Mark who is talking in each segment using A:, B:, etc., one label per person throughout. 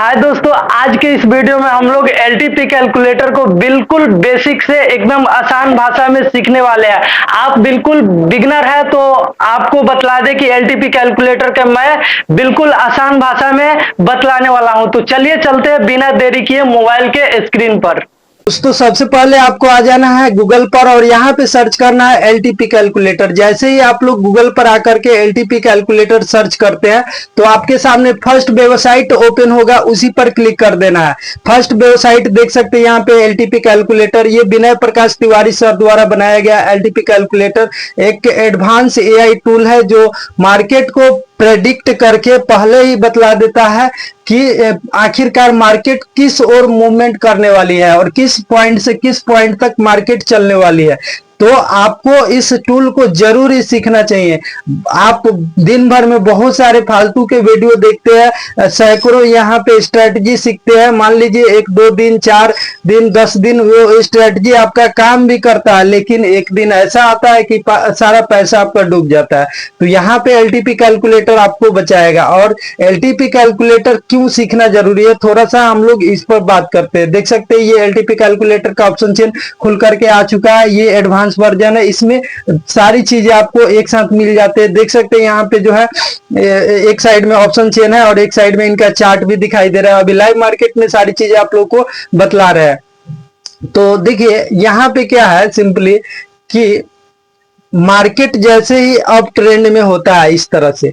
A: हाय दोस्तों, आज के इस वीडियो में हम लोग एलटीपी कैलकुलेटर को बिल्कुल बेसिक से एकदम आसान भाषा में सीखने वाले हैं। आप बिल्कुल बिगनर है तो आपको बतला दे कि एलटीपी कैलकुलेटर का मैं बिल्कुल आसान भाषा में बतलाने वाला हूं। तो चलिए चलते हैं बिना देरी किए मोबाइल के स्क्रीन पर।
B: दोस्तों सबसे पहले आपको आ जाना है गूगल पर और यहाँ पे सर्च करना है एलटीपी कैलकुलेटर। जैसे ही आप लोग गूगल पर आकर के एलटीपी कैलकुलेटर सर्च करते हैं तो आपके सामने फर्स्ट वेबसाइट ओपन होगा, उसी पर क्लिक कर देना है। फर्स्ट वेबसाइट देख सकते हैं यहाँ पे एलटीपी कैलकुलेटर। ये विनय प्रकाश तिवारी सर द्वारा बनाया गया एलटीपी कैलकुलेटर एक एडवांस एआई टूल है जो मार्केट को प्रेडिक्ट करके पहले ही बतला देता है कि आखिरकार मार्केट किस ओर मूवमेंट करने वाली है और किस पॉइंट से किस पॉइंट तक मार्केट चलने वाली है। तो आपको इस टूल को जरूर ही सीखना चाहिए। आप दिन भर में बहुत सारे फालतू के वीडियो देखते हैं, सैकड़ों यहाँ पे स्ट्रेटजी सीखते हैं। मान लीजिए 1-2 दिन 4 दिन 10 दिन वो स्ट्रेटजी आपका काम भी करता है, लेकिन एक दिन ऐसा आता है कि सारा पैसा आपका डूब जाता है। तो यहाँ पे एलटीपी कैलकुलेटर आपको बचाएगा। और एलटीपी कैलकुलेटर क्यों सीखना जरूरी है, थोड़ा सा हम लोग इस पर बात करते हैं। देख सकते हैं ये एलटीपी कैलकुलेटर का ऑप्शन चेन खुल करके आ चुका है। ये एडवांस वर्जन है, इसमें सारी चीजें आपको एक साथ मिल जाते हैं। देख सकते हैं यहाँ पे जो है एक साइड में ऑप्शन चेन है और एक साइड में इनका चार्ट भी दिखाई दे रहा है। अभी लाइव मार्केट में सारी चीजें आप लोग को बतला रहे हैं। तो देखिए यहाँ पे क्या है, सिंपली कि मार्केट जैसे ही अप ट्रेंड में होता है, इस तरह से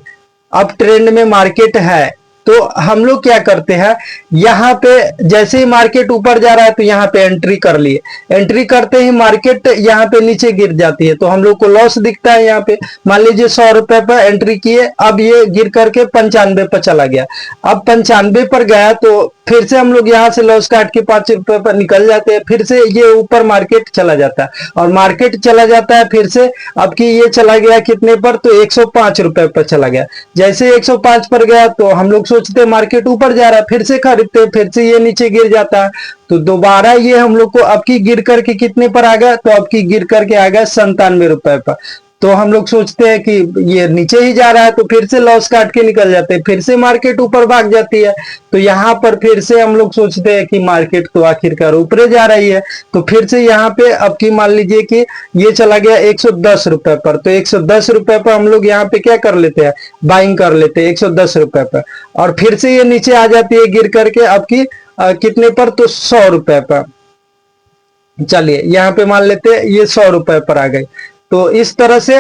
B: अप ट्रेंड में मार्केट है, तो हम लोग क्या करते हैं, यहाँ पे जैसे ही मार्केट ऊपर जा रहा है तो यहाँ पे एंट्री कर लिए। एंट्री करते ही मार्केट यहाँ पे नीचे गिर जाती है तो हम लोग को लॉस दिखता है। यहाँ पे मान लीजिए 100 रुपए पर एंट्री किए, अब ये गिर करके 95 पर चला गया। अब 95 पर गया तो फिर से हम लोग यहाँ से लॉस काट के 5 रुपए पर निकल जाते हैं। फिर से ये ऊपर मार्केट चला जाता है और मार्केट चला जाता है फिर से। अब कि ये चला गया कितने पर, तो 105 रुपए पर चला गया। जैसे 105 पर गया तो हम लोग सोचते हैं मार्केट ऊपर जा रहा है, फिर से खरीदते, फिर से ये नीचे गिर जाता है। तो दोबारा ये हम लोग को अब की गिर करके कितने पर आ गया, तो अब की गिर करके आ गया 97 रुपए पर। तो हम लोग सोचते हैं कि ये नीचे ही जा रहा है तो फिर से लॉस काट के निकल जाते हैं, फिर से मार्केट ऊपर भाग जाती है। तो यहाँ पर फिर से हम लोग सोचते हैं कि मार्केट तो आखिरकार ऊपर जा रही है, तो फिर से यहाँ पे अब की मान लीजिए कि ये चला गया 110 रुपए पर। तो 110 रुपए पर हम लोग यहाँ पे क्या कर लेते हैं, बाइंग कर लेते हैं 110 रुपए पर। और फिर से ये नीचे आ जाती है गिर करके अब की कितने पर, तो 100 रुपए पर। चलिए यहाँ पे मान लेते हैं ये 100 रुपए पर आ गए। तो इस तरह से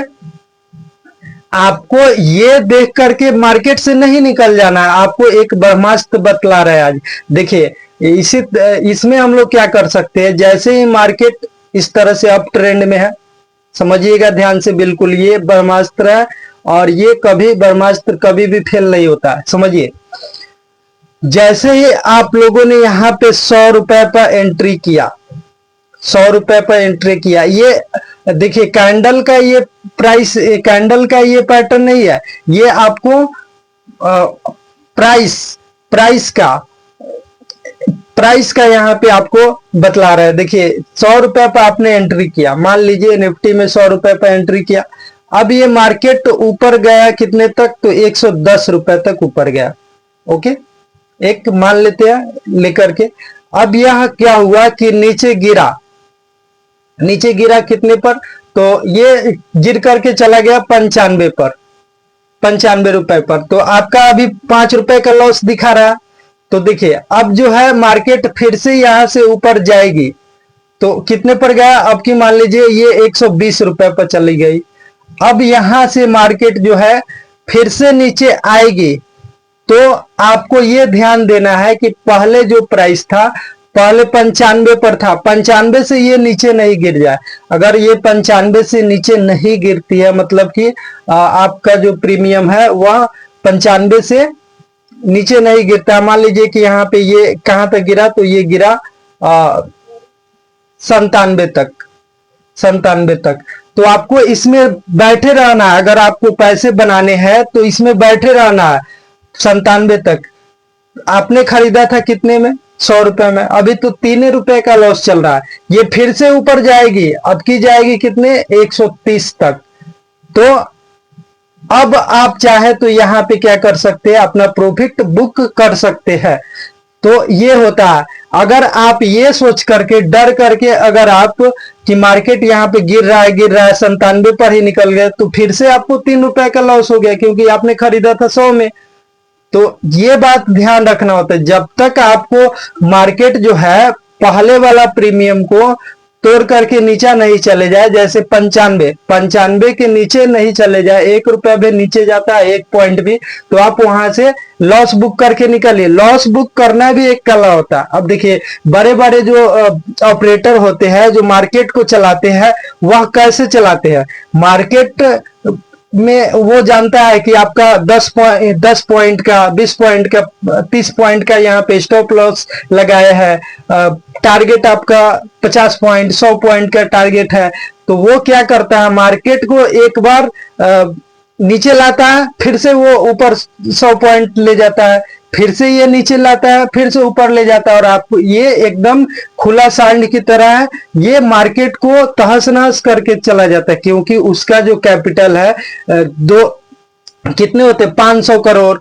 B: आपको ये देख करके मार्केट से नहीं निकल जाना है, आपको एक ब्रह्मास्त्र बतला रहा है आज। देखिए इसमें हम लोग क्या कर सकते हैं, जैसे ही मार्केट इस तरह से अप ट्रेंड में है, समझिएगा ध्यान से, बिल्कुल ये ब्रह्मास्त्र है और ये कभी ब्रह्मास्त्र कभी भी फेल नहीं होता है, समझिए। जैसे ही आप लोगों ने यहाँ पे 100 रुपए पर एंट्री किया, 100 रुपए पर एंट्री किया, ये देखिए कैंडल का ये प्राइस, कैंडल का ये पैटर्न नहीं है, ये आपको प्राइस का यहाँ पे आपको बतला रहा है। देखिए 100 रुपए पर आपने एंट्री किया, मान लीजिए निफ्टी में 100 रुपए पर एंट्री किया। अब ये मार्केट ऊपर गया कितने तक, तो 110 रुपए तक ऊपर गया। ओके, एक मान लेते हैं लेकर के। अब यह क्या हुआ कि नीचे गिरा, नीचे गिरा कितने पर, तो ये गिर करके चला गया 95 पर, 95 रुपए पर। तो आपका अभी 5 रुपए का लॉस दिखा रहा है। तो देखिए अब जो है मार्केट फिर से यहां से ऊपर जाएगी, तो कितने पर गया, अब की मान लीजिए ये 120 रुपए पर चली गई। अब यहां से मार्केट जो है फिर से नीचे आएगी। तो आपको ये ध्यान देना है कि पहले जो प्राइस था, पहले 95 पर था, 95 से ये नीचे नहीं गिर जाए। अगर ये 95 से नीचे नहीं गिरती है, मतलब कि आपका जो प्रीमियम है वह 95 से नीचे नहीं गिरता। मान लीजिए कि यहाँ पे ये कहां तक गिरा, तो ये गिरा 97 तक, 97 तक। तो आपको इसमें बैठे रहना है, अगर आपको पैसे बनाने हैं तो इसमें बैठे रहना है 97 तक। आपने खरीदा था कितने में, 100 रुपए में, अभी तो 3 रुपए का लॉस चल रहा है। ये फिर से ऊपर जाएगी, अब की जाएगी कितने, 130 तक। तो अब आप चाहे तो यहाँ पे क्या कर सकते हैं, अपना प्रॉफिट बुक कर सकते हैं। तो ये होता है। अगर आप ये सोच करके डर करके अगर आप कि मार्केट यहाँ पे गिर रहा है 97 पर ही निकल गया, तो फिर से आपको 3 रुपए का लॉस हो गया, क्योंकि आपने खरीदा था 100 में। तो ये बात ध्यान रखना होता है, जब तक आपको मार्केट जो है पहले वाला प्रीमियम को तोड़ करके नीचा नहीं चले जाए, जैसे 95 के नीचे नहीं चले जाए, 1 रुपया भी नीचे जाता है 1 पॉइंट भी, तो आप वहां से लॉस बुक करके निकलिए। लॉस बुक करना भी एक कला होता है। अब देखिए बड़े बड़े जो ऑपरेटर होते हैं, जो मार्केट को चलाते हैं, वह कैसे चलाते हैं? मार्केट में वो जानता है कि आपका 10 पॉइंट का, 20 पॉइंट का, 30 पॉइंट का यहाँ पे स्टॉप लॉस लगाया है, टारगेट आपका 50 पॉइंट, 100 पॉइंट का टारगेट है। तो वो क्या करता है, मार्केट को एक बार नीचे लाता है, फिर से वो ऊपर 100 पॉइंट ले जाता है, फिर से ये नीचे लाता है, फिर से ऊपर ले जाता है, और आपको ये एकदम खुला सांड की तरह है, ये मार्केट को तहस नहस करके चला जाता है। क्योंकि उसका जो कैपिटल है दो कितने होते हैं, 500 करोड़,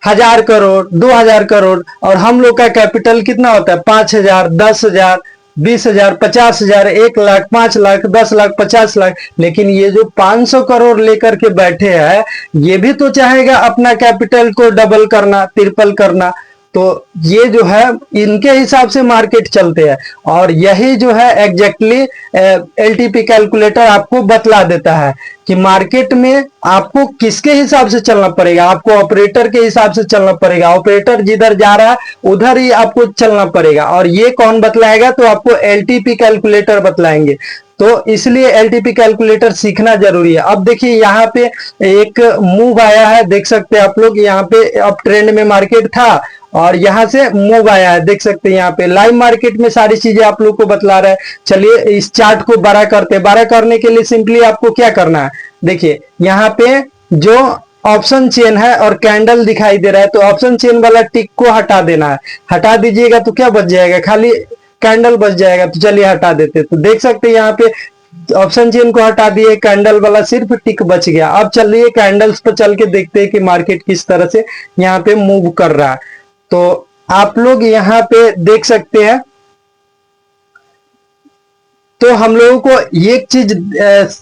B: 1000 करोड़, 2000 करोड़, और हम लोग का कैपिटल कितना होता है, 5000, 10,000, 20,000, 50,000, 1 लाख, 5 लाख, 10 लाख, 50 लाख। लेकिन ये जो 500 करोड़ लेकर के बैठे हैं, ये भी तो चाहेगा अपना कैपिटल को डबल करना, ट्रिपल करना। तो ये जो है इनके हिसाब से मार्केट चलते हैं, और यही जो है एग्जैक्टली एलटीपी कैलकुलेटर आपको बतला देता है कि मार्केट में आपको किसके हिसाब से चलना पड़ेगा। आपको ऑपरेटर के हिसाब से चलना पड़ेगा, ऑपरेटर जिधर जा रहा है उधर ही आपको चलना पड़ेगा। और ये कौन बतलाएगा? तो आपको एलटीपी कैलकुलेटर बतलाएंगे। तो इसलिए एलटीपी कैलकुलेटर सीखना जरूरी है। अब देखिए यहाँ पे एक मूव आया है, देख सकते हैं आप लोग, यहाँ पे अप ट्रेंड में मार्केट था और यहाँ से मूव आया है, देख सकते हैं यहाँ पे लाइव मार्केट में सारी चीजें आप लोग को बतला रहा है। चलिए इस चार्ट को बड़ा करते हैं। बड़ा करने के लिए सिंपली आपको क्या करना है, देखिए यहाँ पे जो ऑप्शन चेन है और कैंडल दिखाई दे रहा है, तो ऑप्शन चेन वाला टिक को हटा देना है। हटा दीजिएगा तो क्या बच जाएगा, खाली कैंडल बच जाएगा। तो चलिए हटा देते, तो देख सकते हैं यहाँ पे ऑप्शन चेन को हटा दिए, कैंडल वाला सिर्फ टिक बच गया। अब चलिए कैंडल्स पर चल के देखते हैं कि मार्केट किस तरह से यहाँ पे मूव कर रहा है। तो आप लोग यहाँ पे देख सकते हैं। तो हम लोगों को एक चीज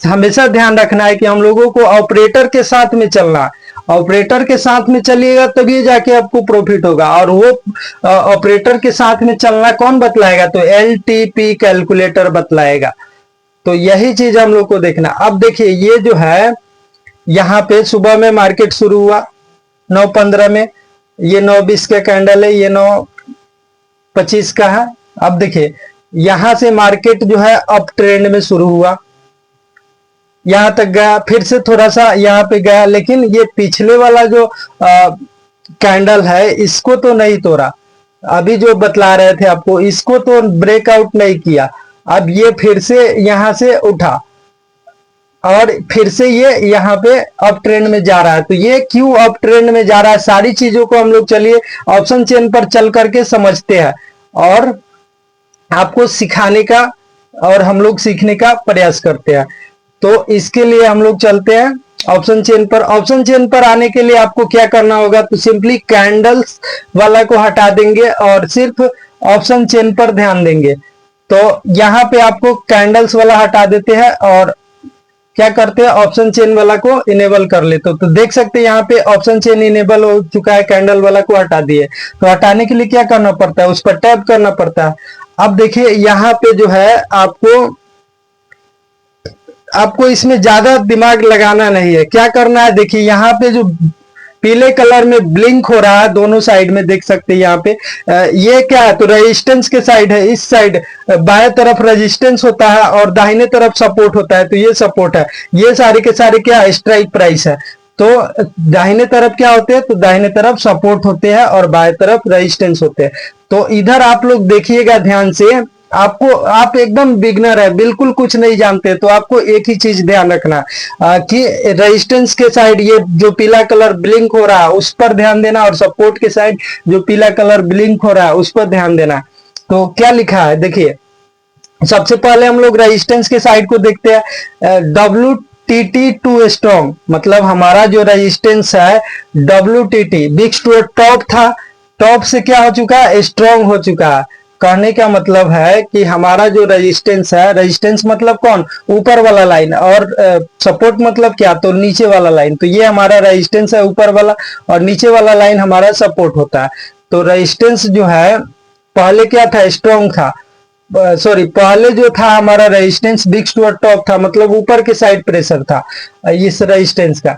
B: हमेशा ध्यान रखना है कि हम लोगों को ऑपरेटर के साथ में चलना। ऑपरेटर के साथ में चलिएगा तभी जाके आपको प्रॉफिट होगा। और वो ऑपरेटर के साथ में चलना कौन बतलाएगा? तो एलटीपी कैलकुलेटर बतलाएगा। तो यही चीज हम लोग को देखना। अब देखिए ये जो है यहाँ पे सुबह में मार्केट शुरू हुआ 9:15 में, ये 9:20 का कैंडल है, ये 9:25 का है। अब देखिए यहां से मार्केट जो है अप ट्रेंड में शुरू हुआ, यहां तक गया, फिर से थोड़ा सा यहां पे गया, लेकिन ये पिछले वाला जो कैंडल है इसको तो नहीं तोड़ा। अभी जो बतला रहे थे आपको, इसको तो ब्रेकआउट नहीं किया। अब ये फिर से यहां से उठा और फिर से ये यहाँ पे अप ट्रेंड में जा रहा है। तो ये क्यों अप ट्रेंड में जा रहा है, सारी चीजों को हम लोग चलिए ऑप्शन चेन पर चल करके समझते हैं और आपको सिखाने का और हम लोग सीखने का प्रयास करते हैं। तो इसके लिए हम लोग चलते हैं ऑप्शन चेन पर। ऑप्शन चेन पर आने के लिए आपको क्या करना होगा? तो सिंपली कैंडल्स वाला को हटा देंगे और सिर्फ ऑप्शन चेन पर ध्यान देंगे। तो यहाँ पे आपको कैंडल्स वाला हटा देते हैं और क्या करते हैं, ऑप्शन चेन वाला को इनेबल कर लेते हो। तो देख सकते हैं यहाँ पे ऑप्शन चेन इनेबल हो चुका है, कैंडल वाला को हटा दिए। तो हटाने के लिए क्या करना पड़ता है? उस पर टैप करना पड़ता है। अब देखिए यहाँ पे जो है आपको इसमें ज्यादा दिमाग लगाना नहीं है। क्या करना है, देखिए यहाँ पे जो पीले कलर में ब्लिंक हो रहा है दोनों साइड में, देख सकते हैं यहाँ पे ये क्या है? तो रेजिस्टेंस के साइड है। इस साइड बाएं तरफ रेजिस्टेंस होता है और दाहिने तरफ सपोर्ट होता है। तो ये सपोर्ट है, ये सारे के सारे क्या स्ट्राइक प्राइस है। तो दाहिने तरफ क्या होते हैं? तो दाहिने तरफ सपोर्ट होते हैं और बाएं तरफ रेजिस्टेंस होते हैं। तो इधर आप लोग देखिएगा ध्यान से। आप एकदम बिगनर है, बिल्कुल कुछ नहीं जानते, तो आपको एक ही चीज ध्यान रखना कि रेजिस्टेंस के साइड ये जो पीला कलर ब्लिंक हो रहा है उस पर ध्यान देना, और सपोर्ट के साइड जो पीला कलर ब्लिंक हो रहा है उस पर ध्यान देना। तो क्या लिखा है देखिए, सबसे पहले हम लोग रेजिस्टेंस के साइड को देखते हैं। WTT टू स्ट्रॉन्ग, मतलब हमारा जो रेजिस्टेंस है WTT बिग टू टॉप था, टॉप से क्या हो चुका है, स्ट्रॉन्ग हो चुका है। कहने का मतलब है कि हमारा जो रेजिस्टेंस है, रेजिस्टेंस मतलब कौन, ऊपर वाला लाइन, और सपोर्ट मतलब क्या, तो नीचे वाला लाइन। तो ये हमारा रेजिस्टेंस है ऊपर वाला, और नीचे वाला लाइन हमारा सपोर्ट होता है। तो रेजिस्टेंस जो है पहले क्या था, स्ट्रॉन्ग था, सॉरी पहले जो था हमारा रेजिस्टेंस बिग टू टॉप था, मतलब ऊपर के साइड प्रेशर था इस रेजिस्टेंस का,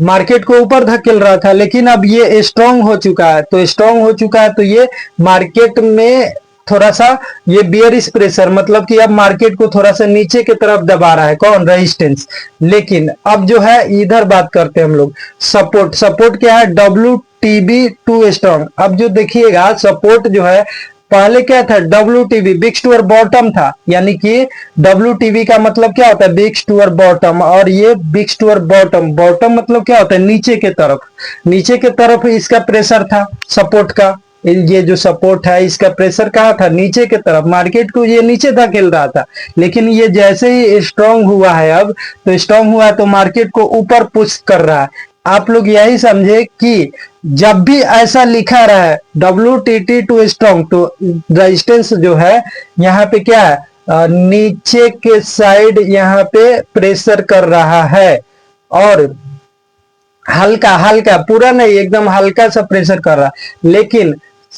B: मार्केट को ऊपर धकेल रहा था। लेकिन अब ये स्ट्रांग हो चुका है, तो स्ट्रांग हो चुका है तो ये मार्केट में थोड़ा सा ये बियरिश प्रेशर, मतलब कि अब मार्केट को थोड़ा सा नीचे की तरफ दबा रहा है, कौन, रेजिस्टेंस। लेकिन अब जो है इधर बात करते हैं हम लोग सपोर्ट। सपोर्ट क्या है, WTB2 स्ट्रांग। अब जो देखिएगा सपोर्ट जो है, पहले क्या था, WTB बिग टू बॉटम था, यानी कि WTB का मतलब क्या होता है, बिग टू बॉटम, और ये बिग टू बॉटम, बॉटम मतलब क्या होता है, नीचे के तरफ, नीचे के तरफ इसका प्रेशर था सपोर्ट का। ये जो सपोर्ट है इसका प्रेशर कहाँ था, नीचे के तरफ, मार्केट को ये नीचे धकेल रहा था। लेकिन ये जैसे ही स्ट्रांग हुआ है अब, तो स्ट्रांग हुआ है तो मार्केट को ऊपर पुश कर रहा है। आप लोग यही समझे कि जब भी ऐसा लिखा रहा है WTT2 स्ट्रॉन्ग, तो रेजिस्टेंस जो है यहाँ पे क्या है, नीचे के साइड यहाँ पे प्रेशर कर रहा है, और हल्का हल्का, पूरा नहीं, एकदम हल्का सा प्रेशर कर रहा है। लेकिन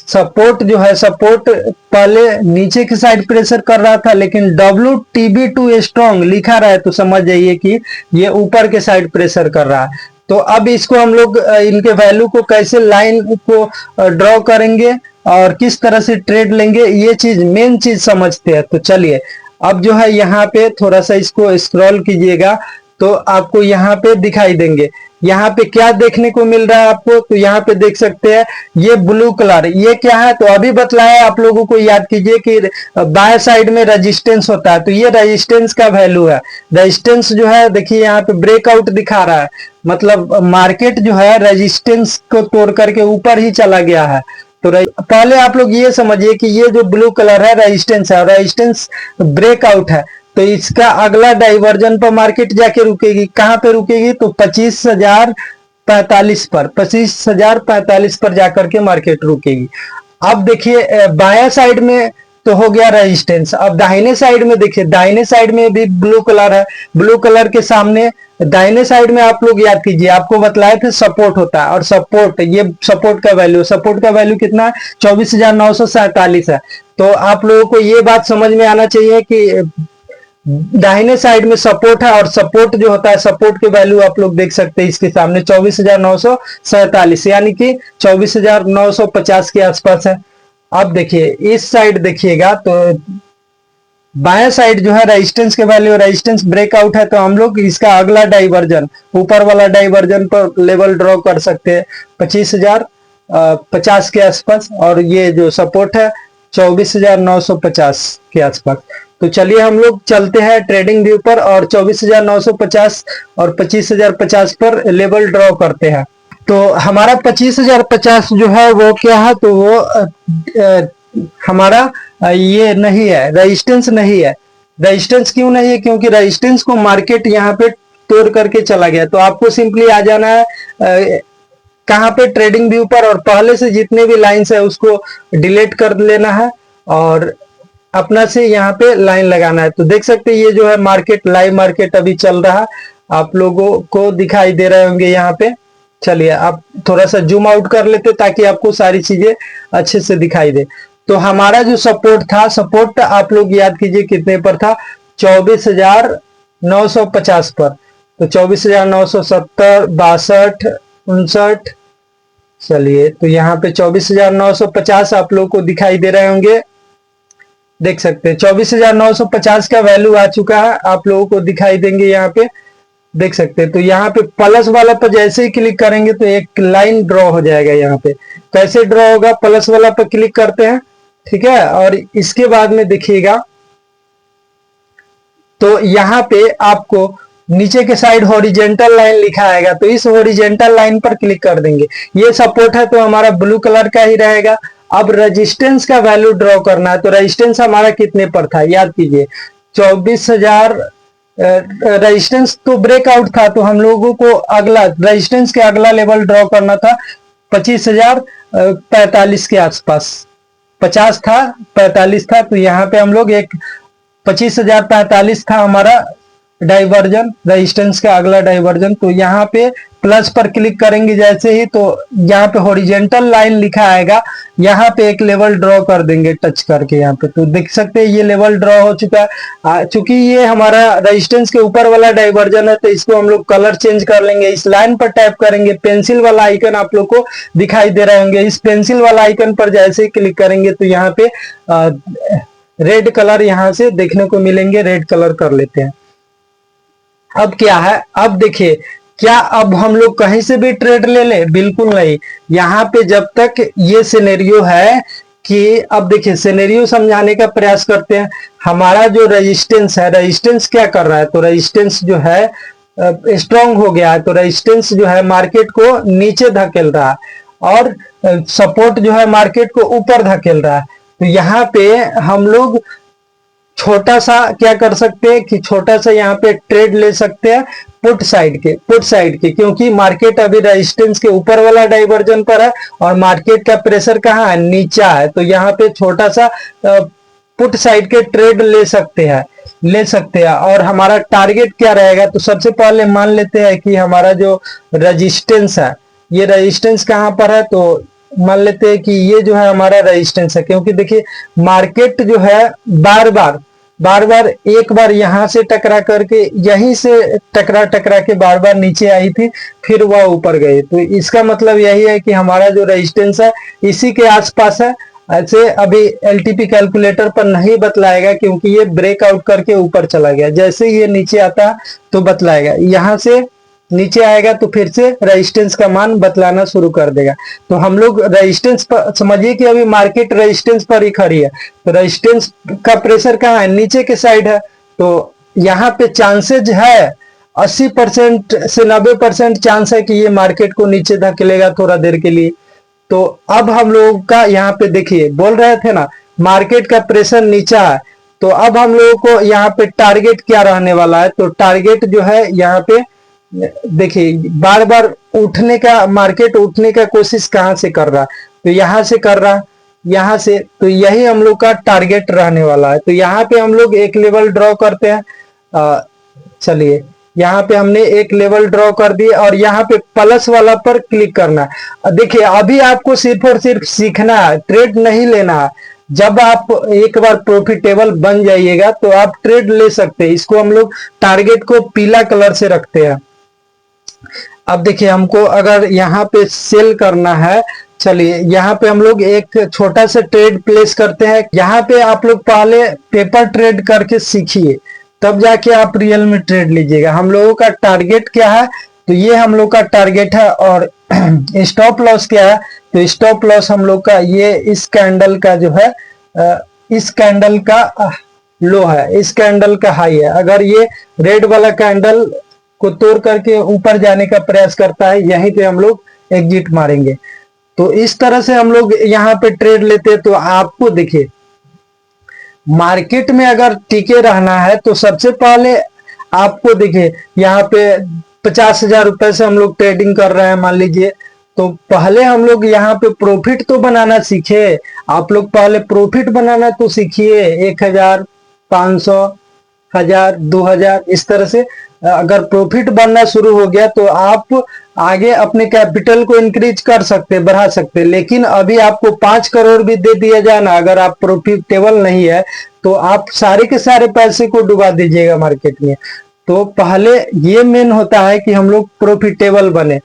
B: सपोर्ट जो है, सपोर्ट पहले नीचे की साइड प्रेशर कर रहा था, लेकिन WTB2 स्ट्रॉन्ग लिखा रहा है तो समझ जाइए कि ये ऊपर के साइड प्रेशर कर रहा है। तो अब इसको हम लोग इनके वैल्यू को कैसे, लाइन को ड्रॉ करेंगे और किस तरह से ट्रेड लेंगे, ये चीज मेन चीज समझते हैं। तो चलिए अब जो है यहाँ पे थोड़ा सा इसको स्क्रॉल कीजिएगा तो आपको यहाँ पे दिखाई देंगे। यहाँ पे क्या देखने को मिल रहा है आपको, तो यहाँ पे देख सकते हैं ये ब्लू कलर, ये क्या है, तो अभी बतलाया आप लोगों को, याद कीजिए कि बाएं साइड में रेजिस्टेंस होता है, तो ये रेजिस्टेंस का वैल्यू है। रेजिस्टेंस जो है देखिए यहाँ पे ब्रेकआउट दिखा रहा है, मतलब मार्केट जो है रेजिस्टेंस को तोड़ करके ऊपर ही चला गया है। तो पहले आप लोग ये समझिए कि ये जो ब्लू कलर है रेजिस्टेंस है, रेजिस्टेंस ब्रेकआउट है, तो इसका अगला डाइवर्जन पर मार्केट जाके रुकेगी, कहां पे रुकेगी, तो 25,045 पर, 25,045 पर जाकर के मार्केट रुकेगी। अब देखिए बाया साइड में तो हो गया रेजिस्टेंस, अब दाहिने साइड में देखिए, दाहिने साइड में भी ब्लू कलर है, ब्लू कलर के सामने दाहिने साइड में आप लोग याद कीजिए, आपको बतलाए थे सपोर्ट होता है, और सपोर्ट, ये सपोर्ट का वैल्यू कितना है, 24,947 है। तो आप लोगों को ये बात समझ में आना चाहिए कि दाहिने साइड में सपोर्ट है, और सपोर्ट जो होता है, सपोर्ट के वैल्यू आप लोग देख सकते हैं इसके सामने 24,947, यानी कि 24,950 के आसपास है। अब देखिए इस साइड देखिएगा तो बाएं साइड जो है रेजिस्टेंस के वैल्यू, रेजिस्टेंस ब्रेकआउट है, तो हम लोग इसका अगला डाइवर्जन, ऊपर वाला डाइवर्जन पर लेवल ड्रॉ कर सकते हैं 25,050 के आसपास, और ये जो सपोर्ट है 24,950 के आसपास। तो चलिए हम लोग चलते हैं ट्रेडिंग व्यू पर, और 24,950 और 25,050 पर लेवल ड्रॉ करते हैं। तो हमारा 25,050 जो है वो क्या है, तो वो हमारा ये नहीं है, रेजिस्टेंस नहीं है। रेजिस्टेंस क्यों नहीं है, क्योंकि रेजिस्टेंस को मार्केट यहाँ पे तोड़ करके चला गया। तो आपको सिंपली आ जाना है कहाँ पे, ट्रेडिंग व्यू पर, और पहले से जितने भी लाइंस है उसको डिलीट कर लेना है, और अपना से यहाँ पे लाइन लगाना है। तो देख सकते हैं ये जो है मार्केट, लाइव मार्केट अभी चल रहा है, आप लोगों को दिखाई दे रहे होंगे यहाँ पे। चलिए आप थोड़ा सा जूम आउट कर लेते ताकि आपको सारी चीजें अच्छे से दिखाई दे। तो हमारा जो सपोर्ट था, सपोर्ट आप लोग याद कीजिए कितने पर था, 24,950 पर। तो 24,970, 62, 59, चलिए तो यहाँ पे 24,950 आप लोग को दिखाई दे रहे होंगे, देख सकते हैं 24,950 का वैल्यू आ चुका है, आप लोगों को दिखाई देंगे यहाँ पे, देख सकते हैं। तो यहाँ पे प्लस वाला पर जैसे ही क्लिक करेंगे तो एक लाइन ड्रॉ हो जाएगा। यहाँ पे कैसे ड्रॉ होगा, प्लस वाला पर क्लिक करते हैं, ठीक है, और इसके बाद में देखिएगा तो यहाँ पे आपको नीचे के साइड हॉरिजेंटल लाइन लिखा आएगा, तो इस हॉरिजेंटल लाइन पर क्लिक कर देंगे। ये सपोर्ट है तो हमारा ब्लू कलर का ही रहेगा। अब रेजिस्टेंस का वैल्यू ड्रॉ करना है, तो रेजिस्टेंस हमारा कितने पर था, याद कीजिए 24,000। रेजिस्टेंस तो ब्रेकआउट था, तो हम लोगों को अगला रेजिस्टेंस के अगला लेवल ड्रॉ करना था 25,000 45 के आसपास, 50 था 45 था, तो यहाँ पे हम लोग एक 25,045 था हमारा डाइवर्जन, रेजिस्टेंस का अगला डाइवर्जन। तो यहाँ पे प्लस पर क्लिक करेंगे जैसे ही, तो यहाँ पे हॉरिजेंटल लाइन लिखा आएगा, यहाँ पे एक लेवल ड्रॉ कर देंगे टच करके यहाँ पे, तो देख सकते हैं ये लेवल ड्रॉ हो चुका है। चूंकि ये हमारा रेजिस्टेंस के ऊपर वाला डाइवर्जन है, तो इसको हम लोग कलर चेंज कर लेंगे। इस लाइन पर टैप करेंगे, पेंसिल वाला आइकन आप लोग को दिखाई दे रहे होंगे, इस पेंसिल वाला आइकन पर जैसे ही क्लिक करेंगे तो यहाँ पे रेड कलर यहाँ से देखने को मिलेंगे, रेड कलर कर लेते हैं। अब क्या है, अब देखिए, क्या अब हम लोग कहीं से भी ट्रेड ले ले? बिल्कुल नहीं। यहाँ पे जब तक ये सिनेरियो है कि, अब देखिए सिनेरियो समझाने का प्रयास करते हैं। हमारा जो रेजिस्टेंस है, रेजिस्टेंस क्या कर रहा है, तो रेजिस्टेंस जो है स्ट्रांग हो गया है, तो रेजिस्टेंस जो है मार्केट को नीचे धकेल रहा है और सपोर्ट जो है मार्केट को ऊपर धकेल रहा है। तो यहाँ पे हम लोग छोटा सा क्या कर सकते हैं कि छोटा सा यहाँ पे ट्रेड ले सकते हैं पुट साइड के, क्योंकि मार्केट अभी रेजिस्टेंस के ऊपर वाला डाइवर्जन पर है और मार्केट का प्रेशर कहाँ है, नीचा है। तो यहाँ पे छोटा सा पुट साइड के ट्रेड ले सकते हैं। और हमारा टारगेट क्या रहेगा, तो सबसे पहले मान लेते हैं कि हमारा जो रेजिस्टेंस है, ये रेजिस्टेंस कहाँ पर है, तो मान लेते हैं कि ये जो है हमारा रेजिस्टेंस है। क्योंकि देखिए मार्केट जो है बार बार एक बार यहां से टकरा करके, यहीं से टकरा के बार बार नीचे आई थी, फिर वह ऊपर गई। तो इसका मतलब यही है कि हमारा जो रेजिस्टेंस है इसी के आसपास है। ऐसे अभी एलटीपी कैलकुलेटर पर नहीं बतलाएगा, क्योंकि ये ब्रेकआउट करके ऊपर चला गया। जैसे ये नीचे आता तो बतलाएगा, यहां से नीचे आएगा तो फिर से रेजिस्टेंस का मान बतलाना शुरू कर देगा। तो हम लोग रेजिस्टेंस पर समझिए कि अभी मार्केट रेजिस्टेंस पर ही खड़ी है, तो रेजिस्टेंस का प्रेशर कहाँ है, नीचे के साइड है। तो यहाँ पे चांसेज है 80% से 90% चांस है कि ये मार्केट को नीचे धकेलेगा थोड़ा देर के लिए। तो अब हम लोगों का यहाँ पे देखिए, बोल रहे थे ना मार्केट का प्रेशर नीचा है, तो अब हम लोगों को यहाँ पे टारगेट क्या रहने वाला है, तो टारगेट जो है यहाँ पे देखिए बार बार उठने का, मार्केट उठने का कोशिश कहां से कर रहा, तो यहां से कर रहा, यहां से, तो यही हम लोग का टारगेट रहने वाला है। तो यहाँ पे हम लोग एक लेवल ड्रॉ करते हैं। चलिए यहाँ पे हमने एक लेवल ड्रॉ कर दिए और यहाँ पे प्लस वाला पर क्लिक करना है। देखिए अभी आपको सिर्फ और सिर्फ सीखना है, ट्रेड नहीं लेना है। जब आप एक बार प्रॉफिटेबल बन जाइएगा तो आप ट्रेड ले सकते हैं। इसको हम लोग टारगेट को पीला कलर से रखते हैं। अब देखिए हमको अगर यहाँ पे सेल करना है, चलिए यहाँ पे हम लोग एक छोटा सा ट्रेड प्लेस करते हैं। यहाँ पे आप लोग पहले पेपर ट्रेड करके सीखिए, तब जाके आप रियल में ट्रेड लीजिएगा। हम लोगों का टारगेट क्या है, तो ये हम लोग का टारगेट है। और स्टॉप लॉस क्या है, तो स्टॉप लॉस हम लोग का ये इस कैंडल का जो है, इस कैंडल का लो है, इस कैंडल का हाई है। अगर ये रेड वाला कैंडल को तोड़ करके ऊपर जाने का प्रयास करता है, यहीं पे हम लोग एग्जिट मारेंगे। तो इस तरह से हम लोग यहाँ पे ट्रेड लेते हैं। तो आपको देखिए मार्केट में अगर टिके रहना है तो सबसे पहले आपको देखिए यहाँ पे 50,000 रुपए से हम लोग ट्रेडिंग कर रहे हैं मान लीजिए, तो पहले हम लोग यहाँ पे प्रॉफिट तो बनाना सीखे। आप लोग पहले प्रॉफिट बनाना तो सीखिए, 1,000, 500, 1,000, 2,000 इस तरह से अगर प्रॉफिट बनना शुरू हो गया तो आप आगे अपने कैपिटल को इंक्रीज कर सकते, बढ़ा सकते। लेकिन अभी आपको 5 करोड़ भी दे दिया जाए ना, अगर आप प्रॉफिटेबल नहीं है तो आप सारे के सारे पैसे को डुबा दीजिएगा मार्केट में। तो पहले ये मेन होता है कि हम लोग प्रॉफिटेबल बने।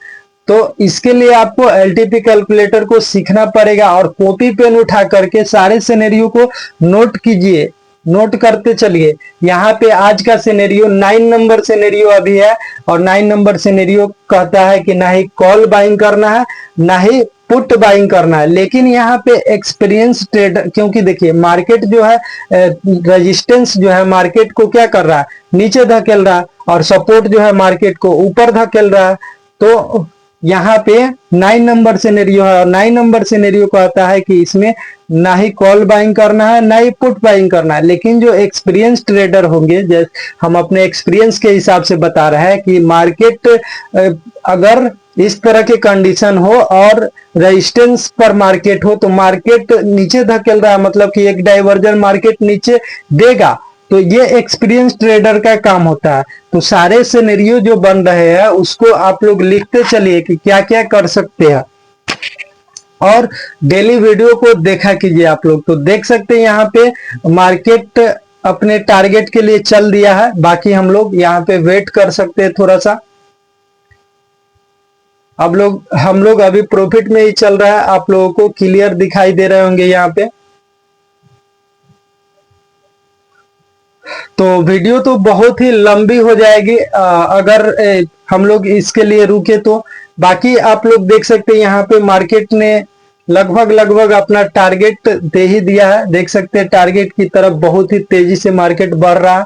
B: तो इसके लिए आपको एलटीपी कैलकुलेटर को सीखना पड़ेगा और कॉपी पेन उठा करके सारे सिनेरियो को नोट कीजिए, नोट करते चलिए। यहाँ पे आज का सिनेरियो 9 नंबर सिनेरियो अभी है और 9 नंबर सिनेरियो कहता है कि ना ही कॉल बाइंग करना है ना ही पुट बाइंग करना है। लेकिन यहाँ पे एक्सपीरियंस ट्रेडर, क्योंकि देखिए मार्केट जो है रेजिस्टेंस जो है मार्केट को क्या कर रहा है, नीचे धकेल रहा है, और सपोर्ट जो है मार्केट को ऊपर धकेल रहा है। तो यहाँ पे 9 नंबर सिनेरियो है और 9 नंबर सिनेरियो कहता है कि इसमें ना ही कॉल बाइंग करना है ना ही पुट बाइंग करना है। लेकिन जो एक्सपीरियंस ट्रेडर होंगे, जैसे हम अपने एक्सपीरियंस के हिसाब से बता रहे हैं कि मार्केट अगर इस तरह के कंडीशन हो और रेजिस्टेंस पर मार्केट हो, तो मार्केट नीचे धकेल रहा है, मतलब कि एक डाइवर्जन मार्केट नीचे देगा, तो ये एक्सपीरियंस ट्रेडर का काम होता है। तो सारे सिनेरियो जो बन रहे हैं उसको आप लोग लिखते चलिए कि क्या क्या कर सकते हैं, और डेली वीडियो को देखा कीजिए आप लोग। तो देख सकते हैं यहाँ पे मार्केट अपने टारगेट के लिए चल दिया है, बाकी हम लोग यहाँ पे वेट कर सकते हैं थोड़ा सा। अब हम लोग अभी प्रॉफिट में ही चल रहा है, आप लोगों को क्लियर दिखाई दे रहे होंगे यहाँ पे। तो वीडियो तो बहुत ही लंबी हो जाएगी अगर हम लोग इसके लिए रुके तो। बाकी आप लोग देख सकते हैं यहाँ पे मार्केट ने लगभग अपना टारगेट दे ही दिया है। देख सकते हैं टारगेट की तरफ बहुत ही तेजी से मार्केट बढ़ रहा है।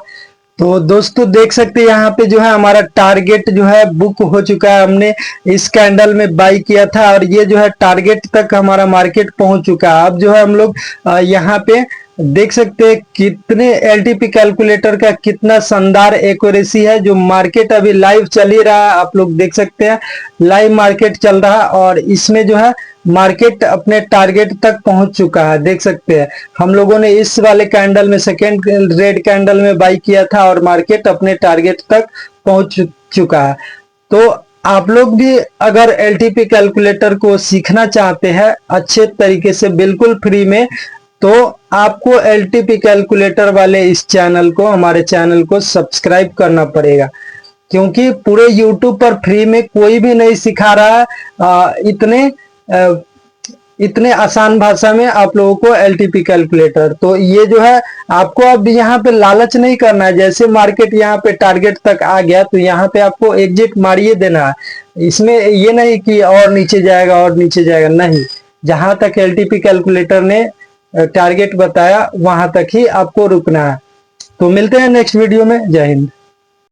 B: तो दोस्तों देख सकते हैं यहाँ पे जो है हमारा टारगेट जो है बुक हो चुका है। हमने इस कैंडल में बाई किया था और ये जो है टारगेट तक हमारा मार्केट पहुंच चुका है। अब जो है हम लोग यहाँ पे देख सकते हैं कितने एलटीपी कैलकुलेटर का कितना शानदार एक्यूरेसी है। जो मार्केट अभी लाइव चल ही रहा है, आप लोग देख सकते हैं लाइव मार्केट चल रहा है और इसमें जो है मार्केट अपने टारगेट तक पहुंच चुका है। देख सकते हैं हम लोगों ने इस वाले कैंडल में सेकेंड रेड कैंडल में बाई किया था और मार्केट अपने टारगेट तक पहुंच चुका है। तो आप लोग भी अगर एलटीपी कैलकुलेटर को सीखना चाहते हैं अच्छे तरीके से बिल्कुल फ्री में, तो आपको एलटीपी कैलकुलेटर वाले इस चैनल को, हमारे चैनल को सब्सक्राइब करना पड़ेगा, क्योंकि पूरे यूट्यूब पर फ्री में कोई भी नहीं सिखा रहा है इतने आसान भाषा में आप लोगों को एलटीपी कैलकुलेटर। तो ये जो है आपको अब यहाँ पे लालच नहीं करना है। जैसे मार्केट यहाँ पे टारगेट तक आ गया तो यहाँ पे आपको एग्जिट मारिए देना है। इसमें ये नहीं कि और नीचे जाएगा और नीचे जाएगा, नहीं, जहां तक एलटीपी कैलकुलेटर ने टारगेट बताया वहां तक ही आपको रुकना है। तो मिलते हैं नेक्स्ट वीडियो में। जय हिंद।